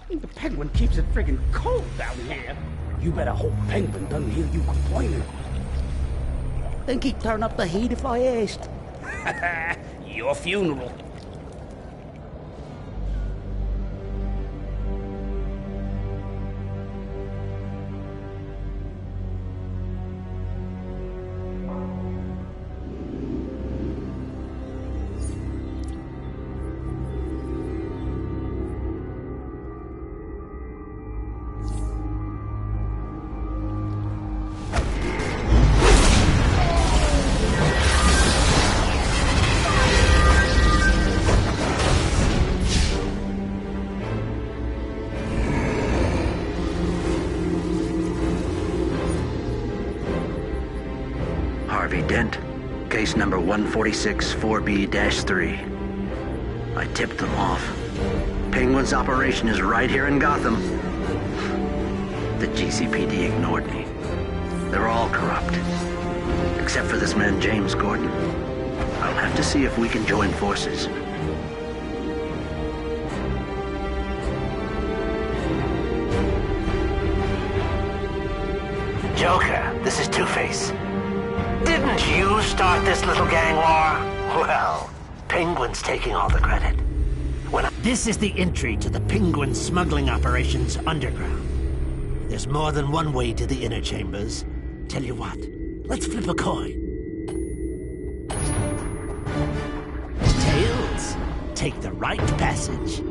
The penguin keeps it friggin' cold down here. You better hope Penguin doesn't hear you complaining. Think he'd turn up the heat if I asked? Your funeral. Case number 146 4B-3. I tipped them off. Penguin's operation is right here in Gotham. The GCPD ignored me. They're all corrupt. Except for this man, James Gordon. I'll have to see if we can join forces. Joker, this is Two-Face. Didn't you start this little gang war? Well, Penguin's taking all the credit. This is the entry to the Penguin smuggling operations underground. There's more than one way to the inner chambers. Tell you what, let's flip a coin. Tails, take the right passage.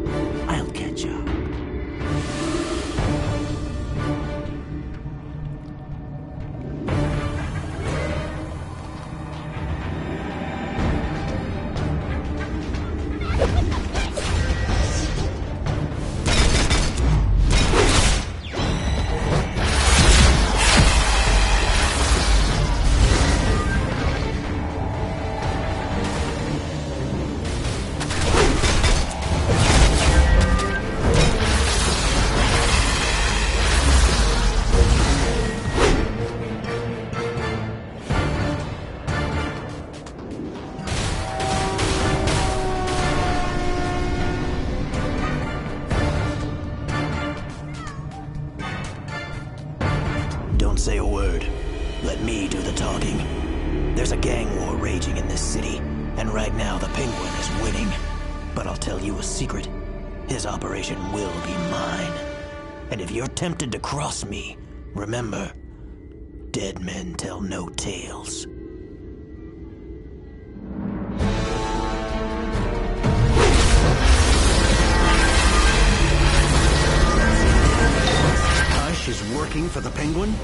I'll catch up. Don't say a word. Let me do the talking. There's a gang war raging in this city, and right now the Penguin is winning. But I'll tell you a secret. His operation will be mine. And if you're tempted to cross me, remember, dead men tell no tales. Hush is working for the Penguin?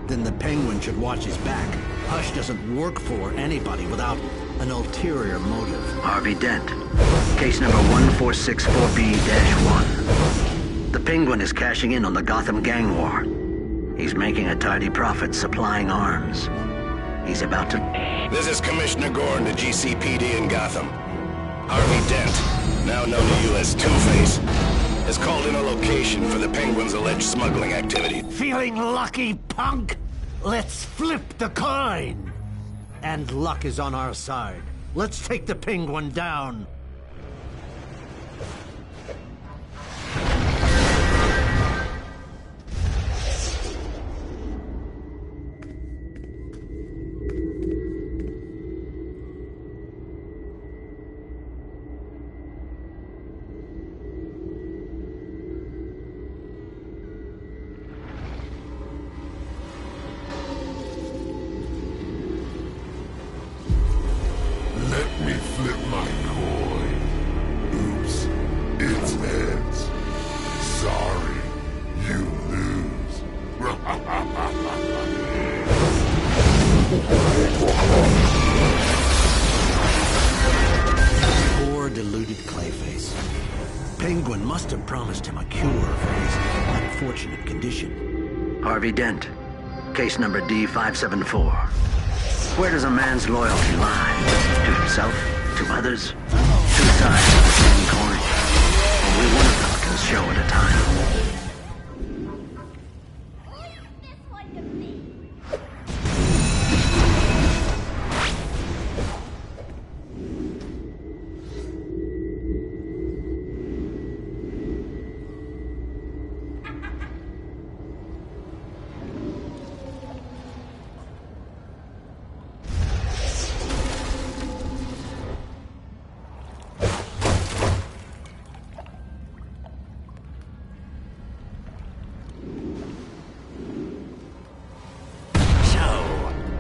Then the Penguin should watch his back. Hush doesn't work for anybody without an ulterior motive. Harvey Dent. Case number 1464B-1. The Penguin is cashing in on the Gotham gang war. He's making a tidy profit supplying arms. He's about to... This is Commissioner Gordon, the GCPD in Gotham. Harvey Dent, now known to you as Two-Face, has called in a location for the Penguin's alleged smuggling activity. Feeling lucky, punk? Let's flip the coin! And luck is on our side. Let's take the Penguin down. me flip my coin. Oops, it's heads. Sorry, you lose. Poor deluded Clayface. Penguin must have promised him a cure for his unfortunate condition. Harvey Dent, case number D574. Where does a man's loyalty lie? To himself? To others? Two sides of the same coin. Only one of them can show at a time.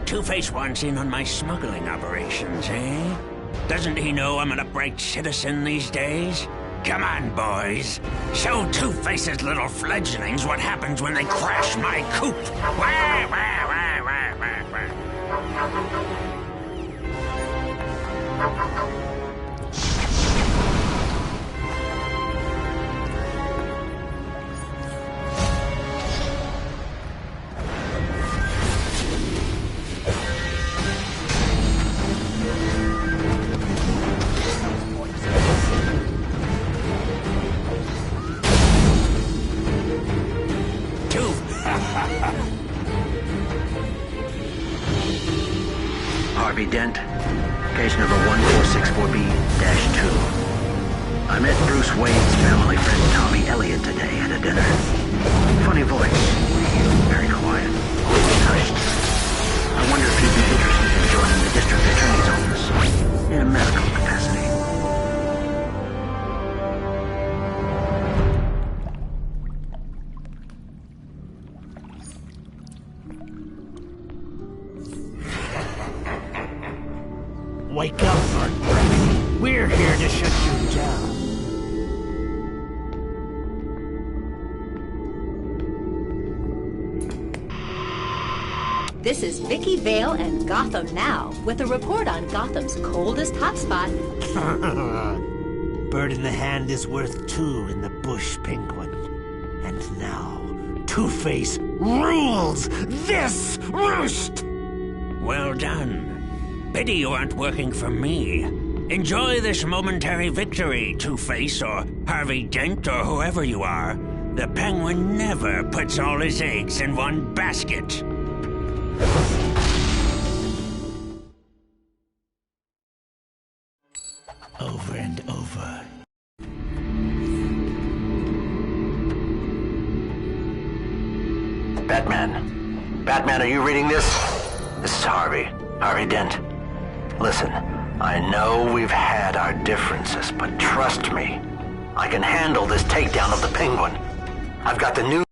Two-Face wants in on my smuggling operations, eh? Doesn't he know I'm an upright citizen these days? Come on, boys. Show Two-Face's little fledglings what happens when they crash my coop. Wah, wah, wah, wah, wah, wah. Harvey Dent, case number 1464B-2. I met Bruce Wayne's family friend Tommy Elliott today at a dinner. Funny voice, very quiet, always hushed. I wonder if he'd be interested in joining the district attorney's office in a medical capacity. Wake up, Heartbreak. We're here to shut you down. This is Vicky Vale and Gotham Now, with a report on Gotham's coldest hotspot. Bird in the hand is worth two in the bush, Penguin. And now, Two-Face rules this roost! Well done. Pity you aren't working for me. Enjoy this momentary victory, Two-Face or Harvey Dent or whoever you are. The Penguin never puts all his eggs in one basket. Over and over. Batman. Batman, are you reading this? This is Harvey Dent. Listen, I know we've had our differences, but trust me, I can handle this takedown of the Penguin. I've got the new